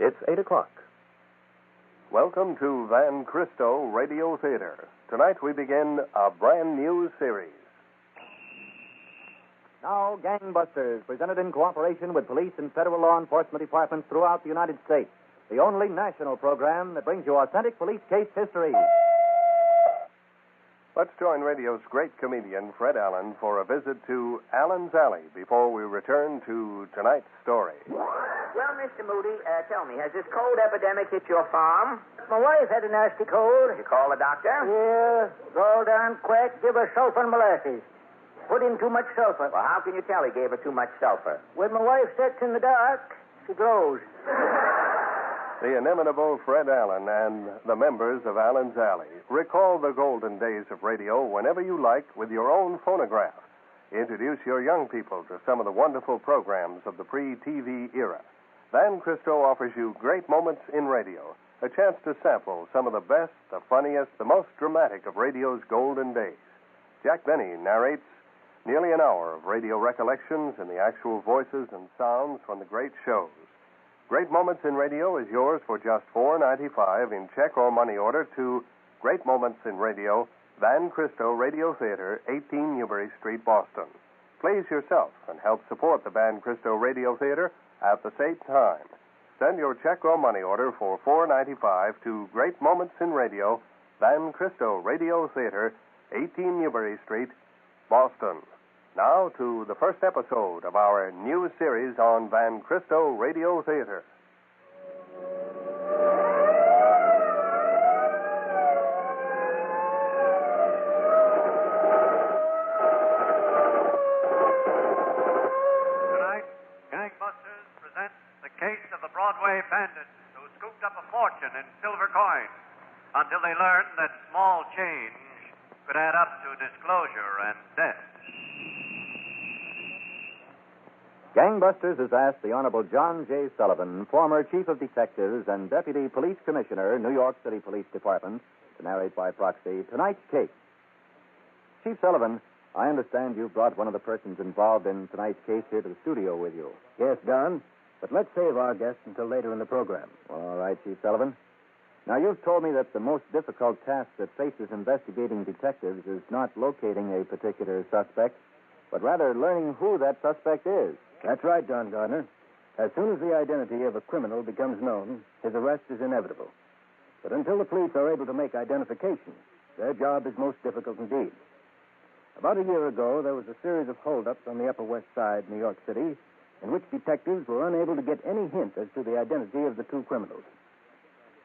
It's 8 o'clock. Welcome to Van Cristo Radio Theater. Tonight we begin a brand new series. Now, Gangbusters, presented in cooperation with police and federal law enforcement departments throughout the United States. The only national program that brings you authentic police case history. Let's join radio's great comedian, Fred Allen, for a visit to Allen's Alley before we return to tonight's story. Well, Mr. Moody, tell me, has this cold epidemic hit your farm? My wife had a nasty cold. Did you call the doctor? Yeah, go down quick, give her sulfur and molasses. Put in too much sulfur. Well, how can you tell he gave her too much sulfur? When my wife sits in the dark, she glows. The inimitable Fred Allen and the members of Allen's Alley recall the golden days of radio whenever you like with your own phonograph. Introduce your young people to some of the wonderful programs of the pre-TV era. Van Cristo offers you great moments in radio, a chance to sample some of the best, the funniest, the most dramatic of radio's golden days. Jack Benny narrates nearly an hour of radio recollections and the actual voices and sounds from the great shows. Great Moments in Radio is yours for just $4.95 in check or money order to Great Moments in Radio, Van Cristo Radio Theater, 18 Newbury Street, Boston. Please yourself and help support the Van Cristo Radio Theater at the same time. Send your check or money order for $4.95 to Great Moments in Radio, Van Cristo Radio Theater, 18 Newbury Street, Boston. Now to the first episode of our new series on Van Cristo Radio Theater. Tonight, Gangbusters presents the case of the Broadway Bandits who scooped up a fortune in silver coins until they learned that small change could add up to disclosure and death. Gangbusters has asked the Honorable John J. Sullivan, former Chief of Detectives and Deputy Police Commissioner, New York City Police Department, to narrate by proxy tonight's case. Chief Sullivan, I understand you brought one of the persons involved in tonight's case here to the studio with you. Yes, Don, but let's save our guest until later in the program. All right, Chief Sullivan. Now, you've told me that the most difficult task that faces investigating detectives is not locating a particular suspect, but rather learning who that suspect is. That's right, Don Gardner. As soon as the identity of a criminal becomes known, his arrest is inevitable. But until the police are able to make identification, their job is most difficult indeed. About a year ago, there was a series of holdups on the Upper West Side, New York City, in which detectives were unable to get any hint as to the identity of the two criminals.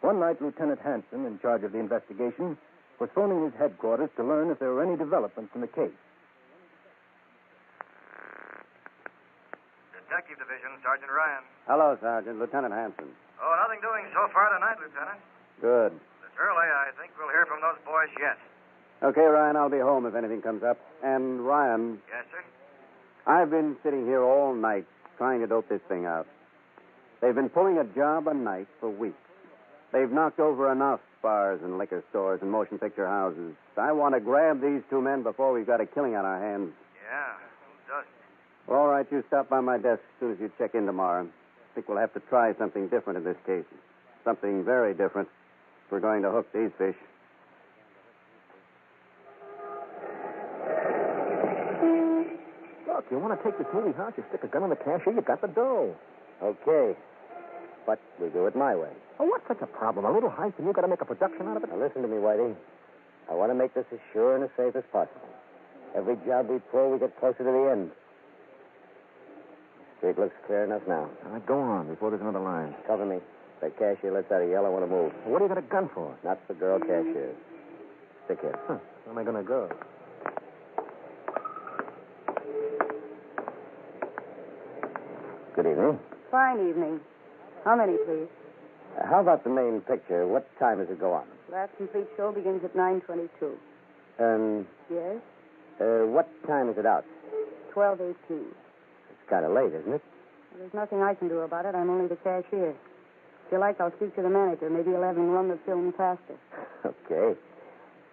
One night, Lieutenant Hanson, in charge of the investigation, was phoning his headquarters to learn if there were any developments in the case. Detective Division, Sergeant Ryan. Hello, Sergeant. Lieutenant Hanson. Oh, nothing doing so far tonight, Lieutenant. Good. This early, I think we'll hear from those boys yet. Okay, Ryan, I'll be home if anything comes up. And, Ryan, Yes, sir? I've been sitting here all night trying to dope this thing out. They've been pulling a job a night for weeks. They've knocked over enough bars and liquor stores and motion picture houses. I want to grab these two men before we've got a killing on our hands. Yeah, who doesn't? Well, all right, you stop by my desk as soon as you check in tomorrow. I think we'll have to try something different in this case. Something very different if we're going to hook these fish. Look, you want to take this movie house, you stick a gun on the cashier, you got the dough. Okay. But we do it my way. Oh, what's such a problem? A little heist and you got to make a production out of it? Now, listen to me, Whitey. I want to make this as sure and as safe as possible. Every job we pull, we get closer to the end. Street looks clear enough now. All right, go on before there's another line. Cover me. If that cashier lets out a yell, I want to move. Well, what do you got a gun for? Not the girl cashier. Stick here. Huh. Where am I going to go? Good evening. Fine evening. How many, please? How about the main picture? What time does it go on? Last complete show begins at 9:22. Yes? What time is it out? 12:18. It's kind of late, isn't it? Well, there's nothing I can do about it. I'm only the cashier. If you like, I'll speak to the manager. Maybe he'll have him run the film faster. Okay.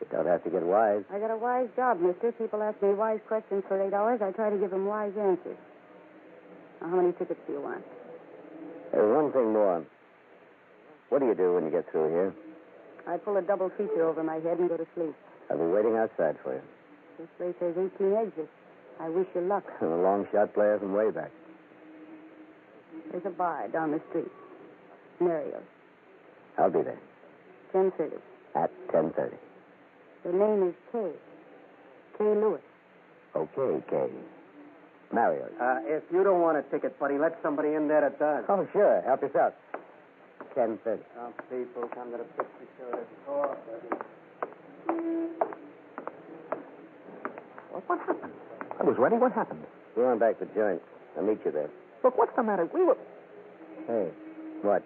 You don't have to get wise. I got a wise job, mister. People ask me wise questions for 8 hours. I try to give them wise answers. Now, how many tickets do you want? One thing more. What do you do when you get through here? I pull a double feature over my head and go to sleep. I'll be waiting outside for you. This place has 18 exits. I wish you luck. I'm a long shot player from way back. There's a bar down the street. Mario's. I'll be there 10:30. at 10:30. The name is Kay. Kay Lewis. Okay, Kay. Mario's. If you don't want a ticket, buddy, let somebody in there that does. Oh, sure. Help yourself. 10:30. Some people come to the picture show to talk, What happened? I was ready. What happened? Go on back to the joint. I'll meet you there. Look, what's the matter? We were... Hey, what?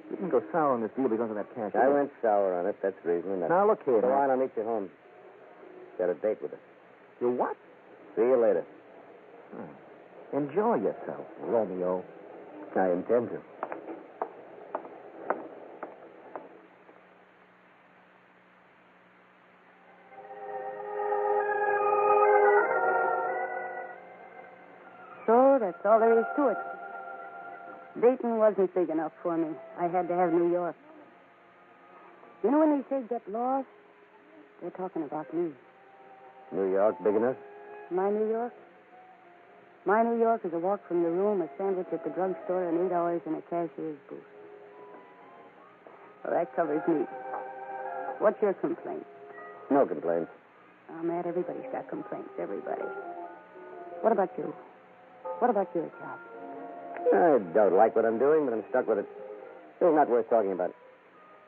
You didn't go sour on this deal because of that cash. I went sour on it. That's the reason. Now, look here, Go man. on, I'll meet you home. Got a date with her. You what? See you later. Enjoy yourself, Romeo. I intend to. So that's all there is to it. Dayton wasn't big enough for me. I had to have New York. You know when they say get lost? They're talking about me. New York big enough? My New York? My New York is a walk from your room, a sandwich at the drugstore, and 8 hours in a cashier's booth. Well, that covers me. What's your complaint? No complaints. Oh, Matt, everybody's got complaints. Everybody. What about you? What about your job? I don't like what I'm doing, but I'm stuck with it. It's not worth talking about.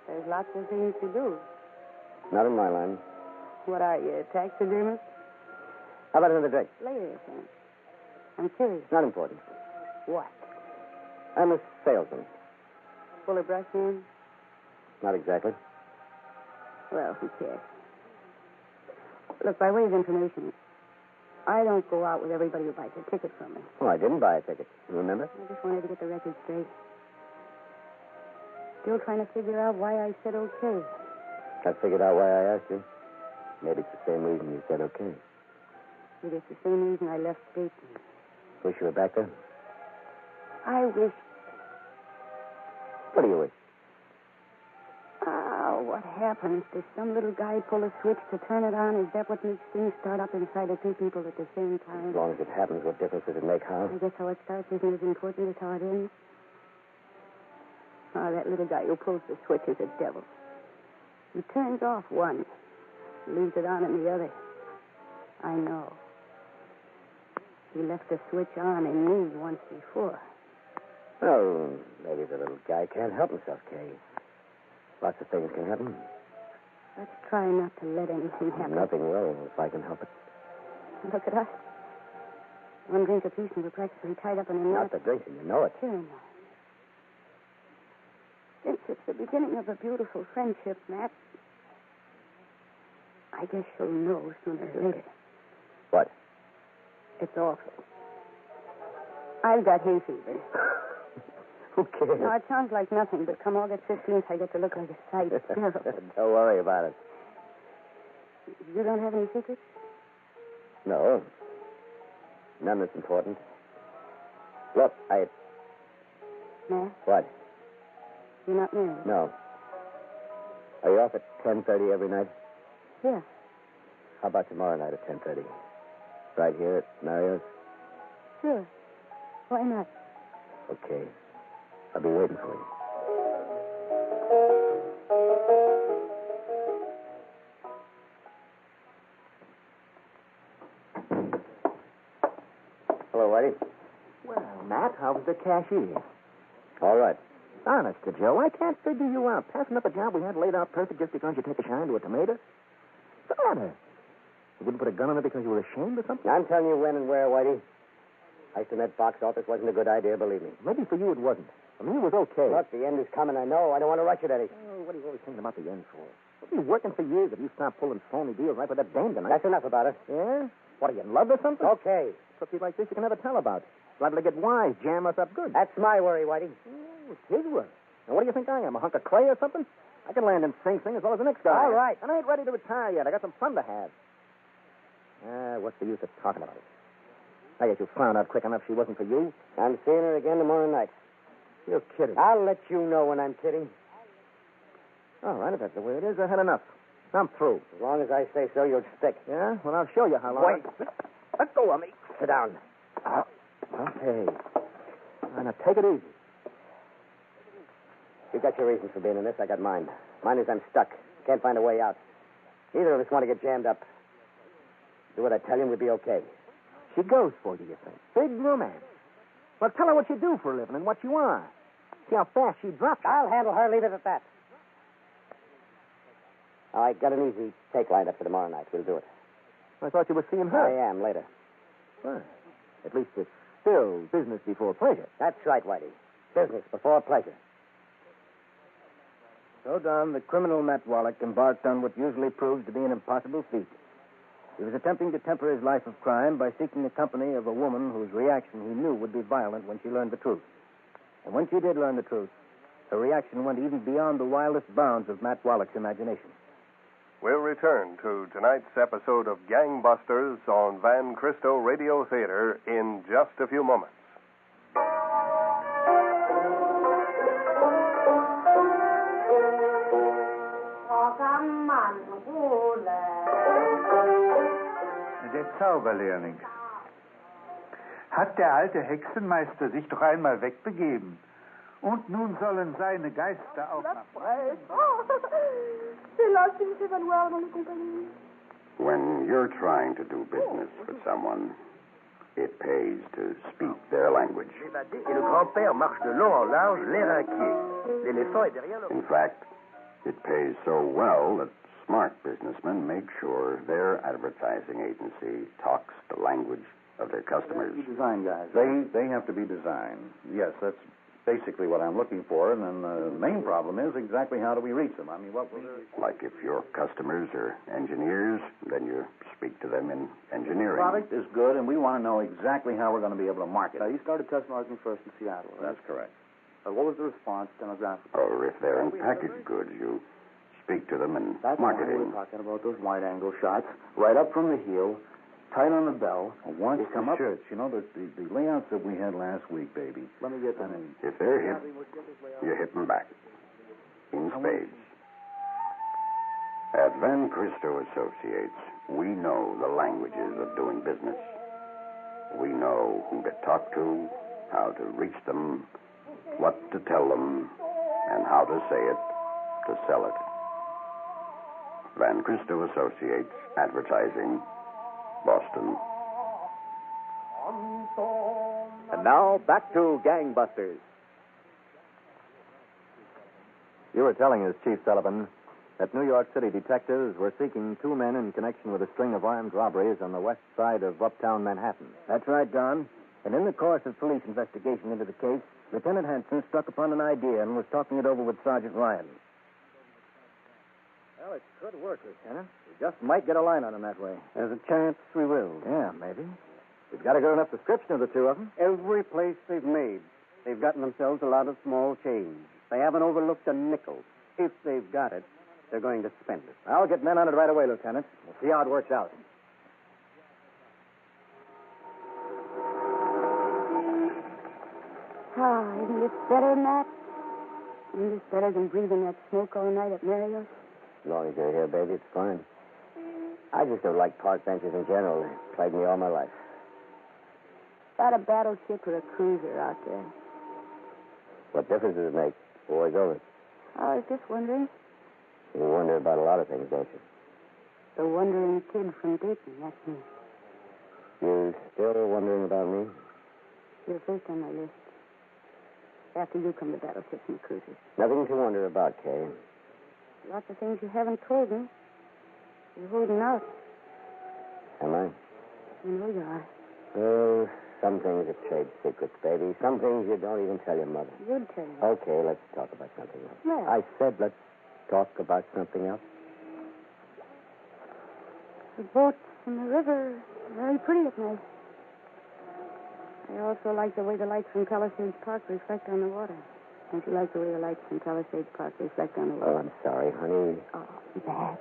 There's lots of things to do. Not in my line. What are you, a taxidermist? How about another drink? Later, then. I'm curious. Not important. What? I'm a salesman. Full of brush in? Not exactly. Well, who cares? Look, by way of information, I don't go out with everybody who buys a ticket from me. Oh, I didn't buy a ticket. You remember? I just wanted to get the record straight. Still trying to figure out why I said okay. I figured out why I asked you. Maybe it's the same reason you said okay. Maybe it's the same reason I left Dayton. Wish you were back there? I wish... What do you wish? What happens? Does some little guy pull a switch to turn it on? Is that what makes things start up inside of two people at the same time? As long as it happens, what difference does it make, huh? I guess how it starts isn't as important as how it ends. Oh, that little guy who pulls the switch is a devil. He turns off one, leaves it on in the other. I know. He left the switch on in me once before. Oh, maybe the little guy can't help himself, Kay. Lots of things can happen. Let's try not to let anything happen. Nothing will, if I can help it. Look at us. One drink apiece and we're practically tied up in a knot. Not the drinking, you know it. Sure, no. Since it's the beginning of a beautiful friendship, Matt, I guess you'll know sooner or later. What? It's awful. I've got hay fever. Who cares? No, it sounds like nothing, but come August 15th, I get to look like a sight. Don't worry about it. You don't have any secrets? No. None that's important. Look, Matt, What? you're not married? No. Are you off at 10:30 every night? Yeah. How about tomorrow night at 10:30? Right here at Mario's? Sure. Why not? Okay. I'll be waiting for you. Hello, Whitey. Well, Matt, how's the cashier? All right. Honest to Joe, I can't figure you out. Passing up a job we had laid out perfect just because you take a shine to a tomato? What's the matter? You wouldn't put a gun on it because you were ashamed or something? I'm telling you when and where, Whitey. Ice in that box office wasn't a good idea, believe me. Maybe for you it wasn't. For me, it was okay. Look, the end is coming, I know. I don't want to rush it, Eddie. Oh, what are you always thinking about the end for? You've been working for years if you stop pulling phony deals right with that dame tonight. That's enough about it. Yeah? What, are you in love or something? Okay. Cookie like this you can never tell about. Liable to get wise, jam us up good. That's my worry, Whitey. Oh, it's his work. Now, what do you think I am, a hunk of clay or something? I can land in Sing Sing as well as the next guy. All right. And I ain't ready to retire yet. I got some fun to have. What's the use of talking about it? I guess you found out quick enough she wasn't for you. I'm seeing her again tomorrow night. You're kidding. I'll let you know when I'm kidding. All right, if that's the way it is, I had enough. I'm through. As long as I say so, you'll stick. Yeah? Well, I'll show you how long. Wait. Let go of me. Sit down. Okay. All right, now take it easy. You got your reasons for being in this. I got mine. Mine is I'm stuck. Can't find a way out. Neither of us want to get jammed up. Do what I tell you and we'll be okay. She goes for you think? Big romance. Well, tell her what you do for a living and what you are. See how fast she drops you. I'll handle her. Leave it at that. All right, got an easy take lined up for tomorrow night. We'll do it. I thought you were seeing her. I am, later. Well, at least it's still business before pleasure. That's right, Whitey. Business before pleasure. So, Don, the criminal Matt Wallach embarked on what usually proves to be an impossible feat. He was attempting to temper his life of crime by seeking the company of a woman whose reaction he knew would be violent when she learned the truth. And when she did learn the truth, her reaction went even beyond the wildest bounds of Matt Wallach's imagination. We'll return to tonight's episode of Gangbusters on Van Cristo Radio Theater in just a few moments. Der Zauberlehrling. Hat der alte Hexenmeister sich doch einmal wegbegeben. Und nun sollen seine Geister auch nach... When you're trying to do business with someone, it pays to speak their language. In fact, it pays so well that smart businessmen make sure their advertising agency talks the language of their customers. Design guys. They have to be designed. Yes, that's basically what I'm looking for. And then the main problem is exactly how do we reach them? I mean, what was it? Like if your customers are engineers, then you speak to them in engineering. The product is good, and we want to know exactly how we're going to be able to market it. You started test marketing first in Seattle, right? That's correct. What was the response demographically? Or if they're in packaged goods, you speak to them in marketing. We're talking about those wide-angle shots, right up from the heel, tight on the bell. Watch the shirts. You know, the layouts that we had last week, baby. Let me get them. If they're hip, you hit them back. In spades. At Van Cristo Associates, we know the languages of doing business. We know who to talk to, how to reach them, what to tell them, and how to say it to sell it. Van Cristo Associates, Advertising, Boston. And now, back to Gangbusters. You were telling us, Chief Sullivan, that New York City detectives were seeking two men in connection with a string of armed robberies on the west side of uptown Manhattan. That's right, Don. And in the course of police investigation into the case, Lieutenant Hanson struck upon an idea and was talking it over with Sergeant Ryan. Well, it's good work, Lieutenant. We just might get a line on them that way. There's a chance we will. Yeah, maybe. We've got a good enough description of the two of them. Every place they've made, they've gotten themselves a lot of small change. They haven't overlooked a nickel. If they've got it, they're going to spend it. I'll get men on it right away, Lieutenant. We'll see how it works out. Isn't this better, Matt? Isn't this better than breathing that smoke all night at Mario's? As long as you're here, baby, it's fine. I just don't like park benches in general. They plagued me all my life. Got a battleship or a cruiser out there? What difference does it make? War's over. I was just wondering. You wonder about a lot of things, don't you? The wandering kid from Dayton, that's me. You still wondering about me? You're first on my list. After you come the battleships and cruisers. Nothing to wonder about, Kay. Lots of things you haven't told me. You're holding out. Am I? You know you are. Oh, some things are trade secrets, baby. Some things you don't even tell your mother. You'd tell me. Okay, let's talk about something else. Yeah. I said let's talk about something else. The boats in the river are very pretty at night. I also like the way the lights from Palisades Park reflect on the water. Don't you like the way the lights from Palisades Park reflect on the water? Oh, I'm sorry, honey. Oh, bad.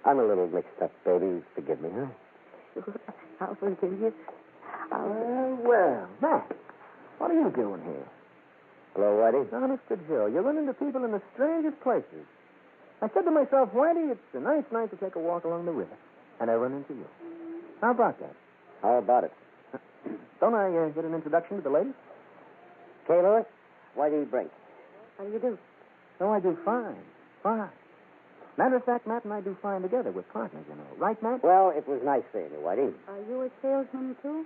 I'm a little mixed up, baby. Forgive me, huh? Sure, I'll forgive you. Well, Matt, what are you doing here? Hello, Whitey. Honest to Joe, you run into people in the strangest places. I said to myself, Whitey, it's a nice night to take a walk along the river. And I run into you. How about that? How about it? Don't I get an introduction to the lady? Kay Lewis, Whitey Brink. How do you do? Oh, I do fine. Fine. Matter of fact, Matt and I do fine together. We're partners, you know. Right, Matt? Well, it was nice seeing you, Whitey. Are you a salesman, too?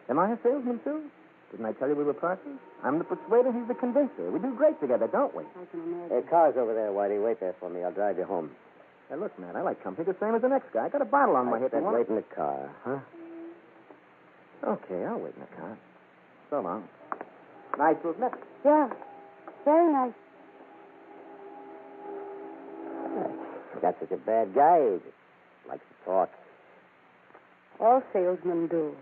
Am I a salesman, too? Didn't I tell you we were partners? I'm the persuader, he's the convincer. We do great together, don't we? I can imagine. Hey, car's over there, Whitey. Wait there for me. I'll drive you home. Hey, look, Matt, I like company the same as the next guy. I got a bottle on my hip. I said wait in the car, huh? Okay, I'll wait in the car. So long. Nice to have met. Yeah. Very nice. Not such a bad guy. He just likes to talk. All salesmen do.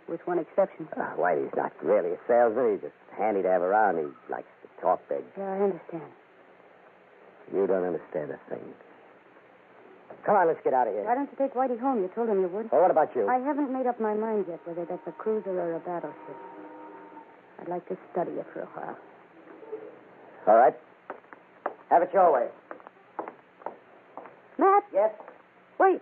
With one exception. Whitey's not really a salesman. He's just handy to have around. He likes to talk big. Yeah, I understand. You don't understand a thing. Come on, let's get out of here. Why don't you take Whitey home? You told him you would. Well, what about you? I haven't made up my mind yet whether that's a cruiser or a battleship. I'd like to study it for a while. All right. Have it your way. Matt? Yes? Wait.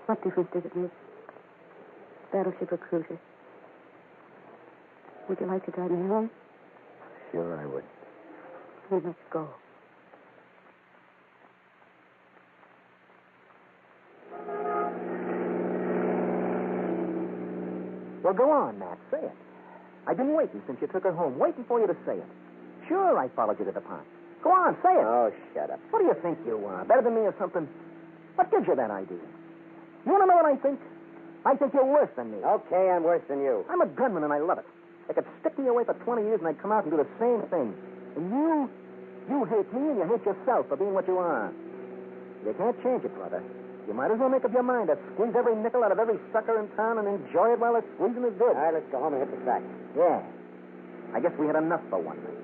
What difference does it make? Battleship or cruiser? Would you like to drive me home? Sure, I would. Then let's go. Well, go on, Matt. Say it. I've been waiting since you took her home, waiting for you to say it. Sure, I followed you to the pond. Go on, say it. Oh, shut up. What do you think you are? Better than me or something? What gives you that idea? You want to know what I think? I think you're worse than me. Okay, I'm worse than you. I'm a gunman, and I love it. They could stick me away for 20 years, and I'd come out and do the same thing. And you hate me, and you hate yourself for being what you are. You can't change it, brother. You might as well make up your mind to squeeze every nickel out of every sucker in town and enjoy it while the squeezing is good. All right, let's go home and hit the sack. Yeah. I guess we had enough for one night.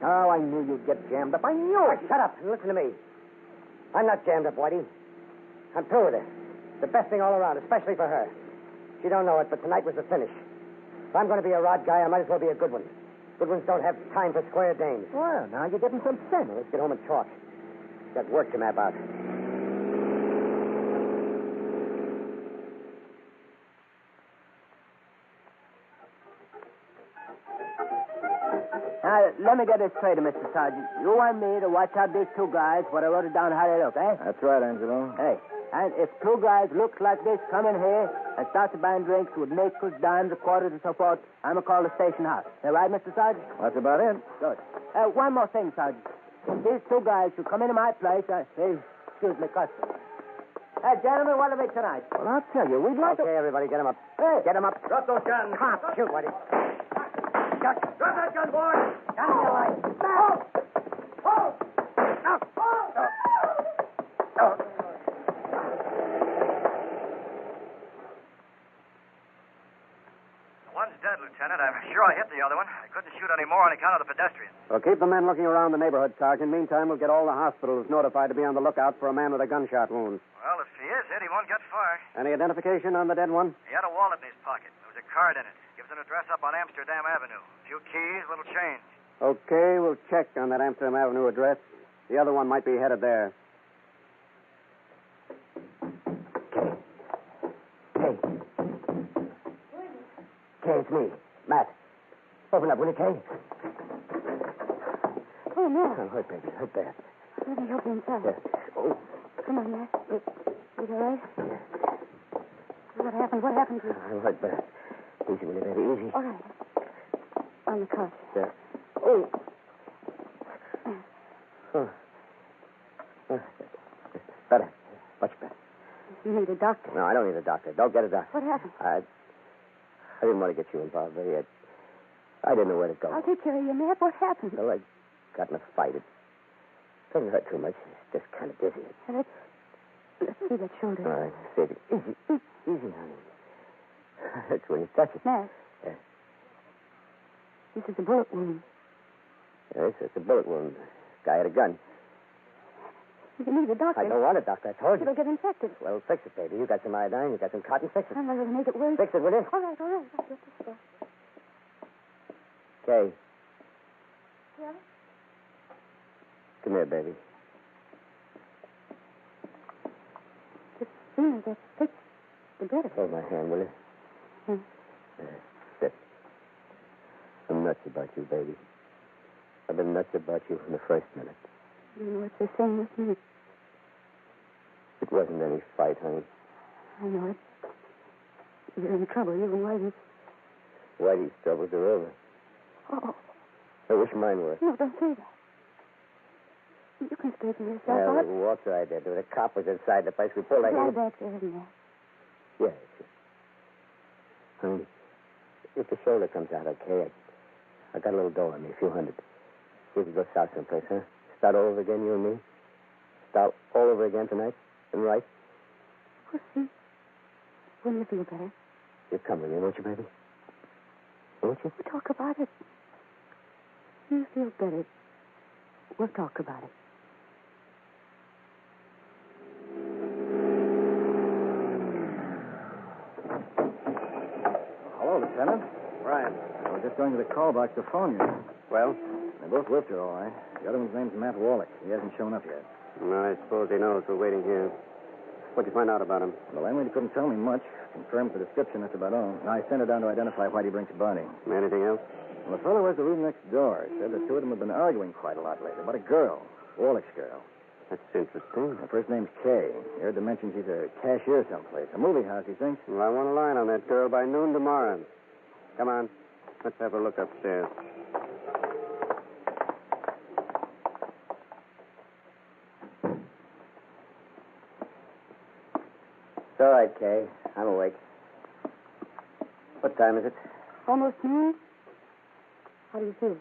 Oh, I knew you'd get jammed up. I knew it. Shut up and listen to me. I'm not jammed up, Whitey. I'm through with her. The best thing all around, especially for her. She don't know it, but tonight was the finish. If I'm going to be a rod guy, I might as well be a good one. Good ones don't have time for square dames. Well, now you're getting some sense. Let's get home and talk. Got work to map out. Now, let me get this straight, Mr. Sergeant. You want me to watch out these two guys, but I wrote it down how they look, eh? That's right, Angelo. Hey, and if two guys look like this come in here and start to buy drinks with nickels, dimes, quarters, and so forth, I'm going to call the station house. Is that right, Mr. Sergeant? That's about it. Good. One more thing, Sergeant. If these two guys should come into my place, excuse me, custom. Hey, gentlemen, what are we tonight? Well, I'll tell you, we'd like Okay, everybody, get him up. Hey. Get him up. Drop those guns. Come on, shoot, Whitey. Drop that gun, boy. Down your line. Oh! Oh! One's dead, Lieutenant. I'm sure I hit the other one. I couldn't shoot any more on account of the pedestrian. Well, keep the men looking around the neighborhood, Sergeant. Meantime, we'll get all the hospitals notified to be on the lookout for a man with a gunshot wound. Well, if he is hit, he won't get far. Any identification on the dead one? He had a wallet in his pocket. There was a card in it. Gives an address up on Amsterdam Avenue. A few keys, little change. Okay, we'll check on that Amsterdam Avenue address. The other one might be headed there. Kay, it's me. Matt. Open up, will you, Kay? Oh, no. Oh, hurt, baby. Hurt bad. Let me help you inside. Yeah. Oh. Come on, Matt. You all right? What happened? What happened to you? I'm hurt bad. Easy, will you, baby? Easy. All right. On the couch. Yeah. Oh. Oh. Better. Much better. You need a doctor. No, I don't need a doctor. Don't get a doctor. What happened? I didn't want to get you involved, baby. I didn't know where to go. I'll take care of you, Matt. What happened? Well, I got in a fight. It doesn't hurt too much. It's just kind of dizzy. Let's see that shoulder. All right. Save it. Easy, honey. Hurts when you touch it. Matt. Yeah. This is a bullet wound. Yes, it's a bullet wound. Guy had a gun. You need a doctor. I don't want a doctor. I told you. It'll get infected. Well, fix it, baby. You got some iodine. You got some cotton. Fix it. I'm not going to make it worse. Fix it, will you? All right. I'll get this stuff. Kay, Yeah? come here, baby. The sooner that's fixed, the better. Hold my hand, will you? Sit. I'm nuts about you, baby. I've been nuts about you from the first minute. You know, it's the same with me. It wasn't any fight, honey. I know it. You're in trouble, you and Whitey. Whitey's troubles are over. Oh, I wish mine were. no, don't say that. You can straighten yourself Yeah, out. we walked right there. The cop was inside the place. We pulled our Lie head. back there, isn't there? Yes. Honey, if the shoulder comes out okay, I got a little dough on me, a few hundred. We can go south someplace, huh? Start all over again, you and me? Start all over again tonight? And right? We'll see. When you feel better. You come with me, won't you, baby? Won't you? We'll talk about it. You feel better. We'll talk about it. Hello, Lieutenant. Brian. I was just going to the call box to phone you. Well? They both whipped her, all right. The other one's name's Matt Wallach. He hasn't shown up yet. No, I suppose he knows we're waiting here. What'd you find out about him? The landlady couldn't tell me much. Confirmed the description, that's about all. I sent her down to identify Whitey Brink's body. Anything else? Well, the fellow was the room next door. Said the two of them have been arguing quite a lot lately about a girl, Wallach's girl. That's interesting. Her first name's Kay. You heard them mention she's a cashier someplace. A movie house, he thinks. Well, I want a line on that girl by noon tomorrow. Come on. Let's have a look upstairs. It's all right, Kay. I'm awake. What time is it? Almost noon? How do you feel?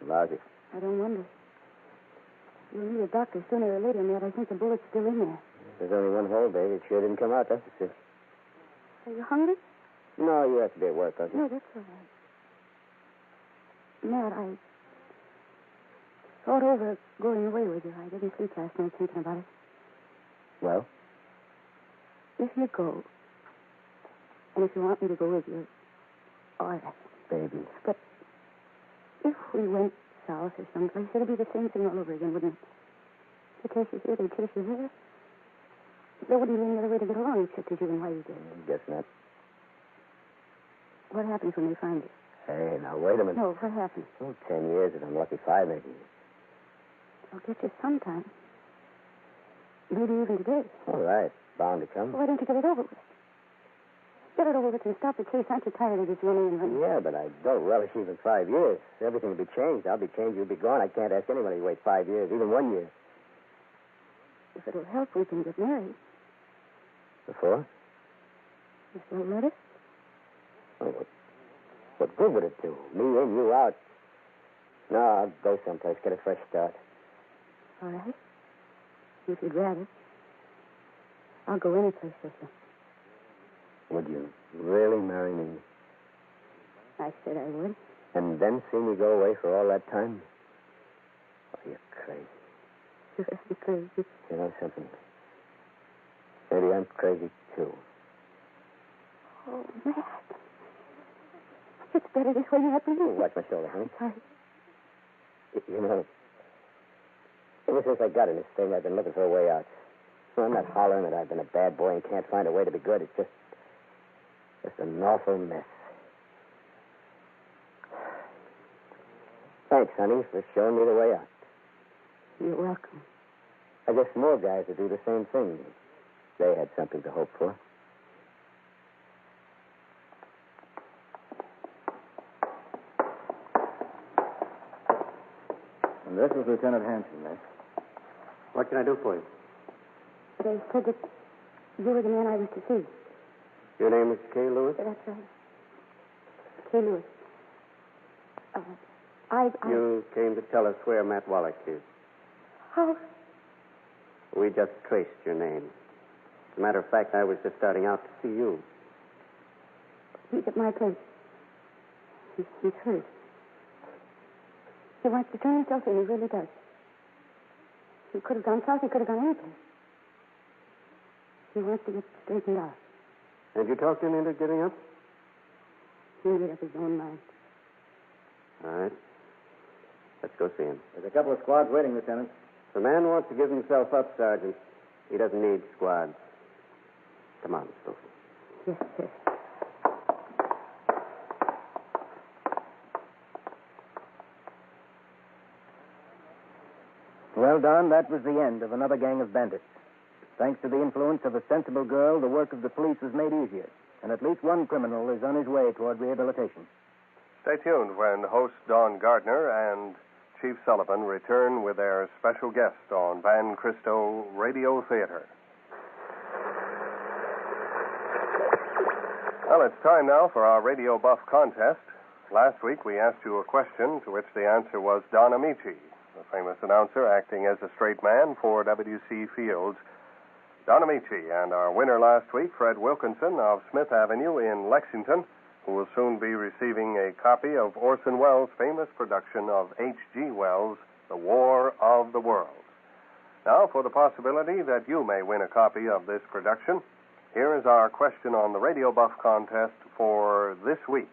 Lousy. I don't wonder. You'll need a doctor sooner or later, Matt. I think the bullet's still in there. There's only one hole, baby. It sure didn't come out, that's the truth. Are you hungry? No, you have to be at work, don't you? No, that's all right. Matt, I thought over going away with you. I didn't sleep last night thinking about it. Well? If you go, and if you want me to go with you, all right. Baby. But if we went south or someplace, it'd be the same thing all over again, wouldn't it? The case is here, the case is here. There wouldn't be any other way to get along except as you and Whitey did. Guess not. What happens when they find you? Hey, now, wait a minute. No, what happens? Oh, 10 years, and I'm lucky 5, maybe. I'll get you sometime. Maybe even today. All right. Bound to come. Why don't you get it over with? Get it over with and stop the case. Aren't you tired of this running and running? Yeah, but I don't relish even 5 years. Everything will be changed. I'll be changed. You'll be gone. I can't ask anybody to wait 5 years, even 1 year. If it'll help, we can get married. Before? If they'll let us. Oh, what good would it do? Me in, you out. No, I'll go someplace, get a fresh start. All right. If you'd rather. I'll go any place with you. Would you really marry me? I said I would. And then see me go away for all that time? Oh, you're crazy. You're crazy. You know something? Maybe I'm crazy, too. Oh, Matt. It's better this way, Matt. Oh, watch my shoulder, honey. Sorry. You know, ever since I got in this thing, I've been looking for a way out. Well, I'm not hollering that I've been a bad boy and can't find a way to be good. It's just an awful mess. Thanks, honey, for showing me the way out. You're welcome. I guess more guys would do the same thing. They had something to hope for. And this is Lieutenant Hanson, miss. What can I do for you? They said that you were the man I was to see. Your name is Kay Lewis? That's right. Kay Lewis. You came to tell us where Matt Wallach is. How? We just traced your name. As a matter of fact, I was just starting out to see you. He's at my place. He's hurt. He wants to turn himself in. He really does. He could have gone south. He could have gone anyplace. He wants to get straightened out. And you talked him into getting up? He made up his own mind. All right. Let's go see him. There's a couple of squads waiting, Lieutenant. The man wants to give himself up, Sergeant. He doesn't need squads. Come on, Stokes. Yes, sir. Well, Don, that was the end of another gang of bandits. Thanks to the influence of a sensible girl, the work of the police was made easier, and at least one criminal is on his way toward rehabilitation. Stay tuned when host Don Gardner and Chief Sullivan return with their special guest on Van Cristo Radio Theater. Well, it's time now for our Radio Buff contest. Last week we asked you a question to which the answer was Don Amici, the famous announcer acting as a straight man for W.C. Fields. Don Amici, and our winner last week, Fred Wilkinson of Smith Avenue in Lexington, who will soon be receiving a copy of Orson Welles' famous production of H.G. Wells' The War of the Worlds. Now, for the possibility that you may win a copy of this production, here is our question on the Radio Buff contest for this week.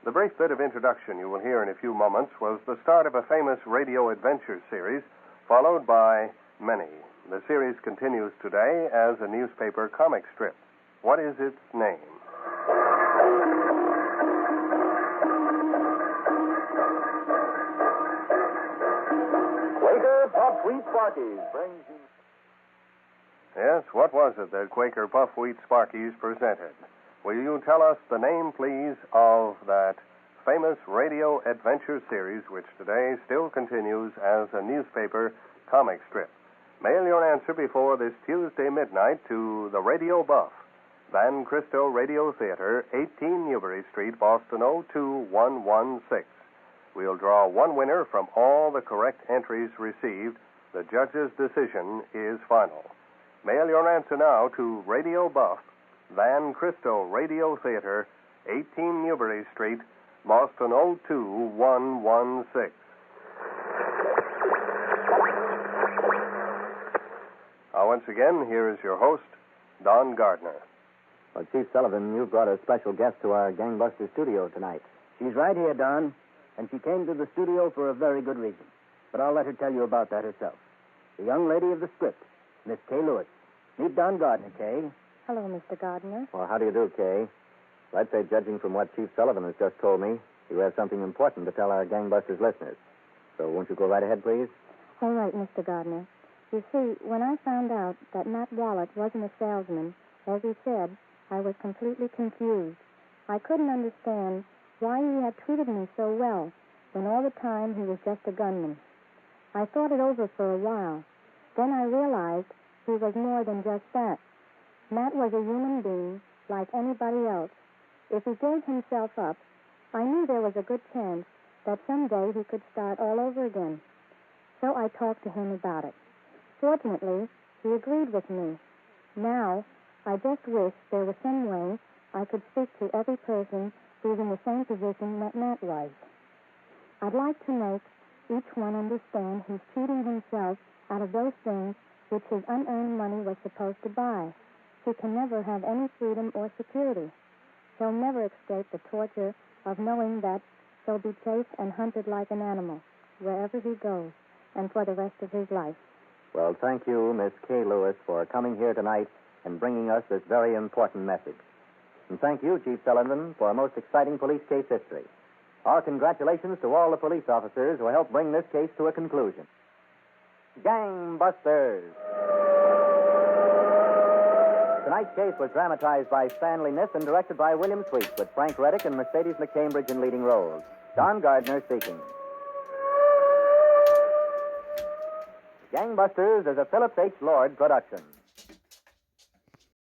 The brief bit of introduction you will hear in a few moments was the start of a famous radio adventure series, followed by many. The series continues today as a newspaper comic strip. What is its name? Quaker Puff Wheat Sparkies brings you... Yes, what was it that Quaker Puff Wheat Sparkies presented? Will you tell us the name, please, of that famous radio adventure series which today still continues as a newspaper comic strip? Mail your answer before this Tuesday midnight to the Radio Buff, Van Cristo Radio Theater, 18 Newbury Street, Boston 02116. We'll draw one winner from all the correct entries received. The judge's decision is final. Mail your answer now to Radio Buff, Van Cristo Radio Theater, 18 Newbury Street, Boston 02116. Now, once again, here is your host, Don Gardner. Well, Chief Sullivan, you brought a special guest to our Gangbusters studio tonight. She's right here, Don, and she came to the studio for a very good reason. But I'll let her tell you about that herself. The young lady of the script, Miss Kay Lewis. Meet Don Gardner, Kay. Hello, Mr. Gardner. Well, how do you do, Kay? I'd say, judging from what Chief Sullivan has just told me, you have something important to tell our Gangbusters listeners. So won't you go right ahead, please? All right, Mr. Gardner. You see, when I found out that Matt Wallet wasn't a salesman, as he said, I was completely confused. I couldn't understand why he had treated me so well when all the time he was just a gunman. I thought it over for a while. Then I realized he was more than just that. Matt was a human being like anybody else. If he gave himself up, I knew there was a good chance that someday he could start all over again. So I talked to him about it. Fortunately, he agreed with me. Now, I just wish there was some way I could speak to every person who's in the same position that Matt was. I'd like to make each one understand he's cheating himself out of those things which his unearned money was supposed to buy. He can never have any freedom or security. He'll never escape the torture of knowing that he'll be chased and hunted like an animal wherever he goes and for the rest of his life. Well, thank you, Miss Kay Lewis, for coming here tonight and bringing us this very important message. And thank you, Chief Sullivan, for a most exciting police case history. Our congratulations to all the police officers who helped bring this case to a conclusion. Gangbusters! Tonight's case was dramatized by Stanley Niss and directed by William Sweet, with Frank Reddick and Mercedes McCambridge in leading roles. Don Gardner speaking. Gangbusters is a Phillips H. Lord production.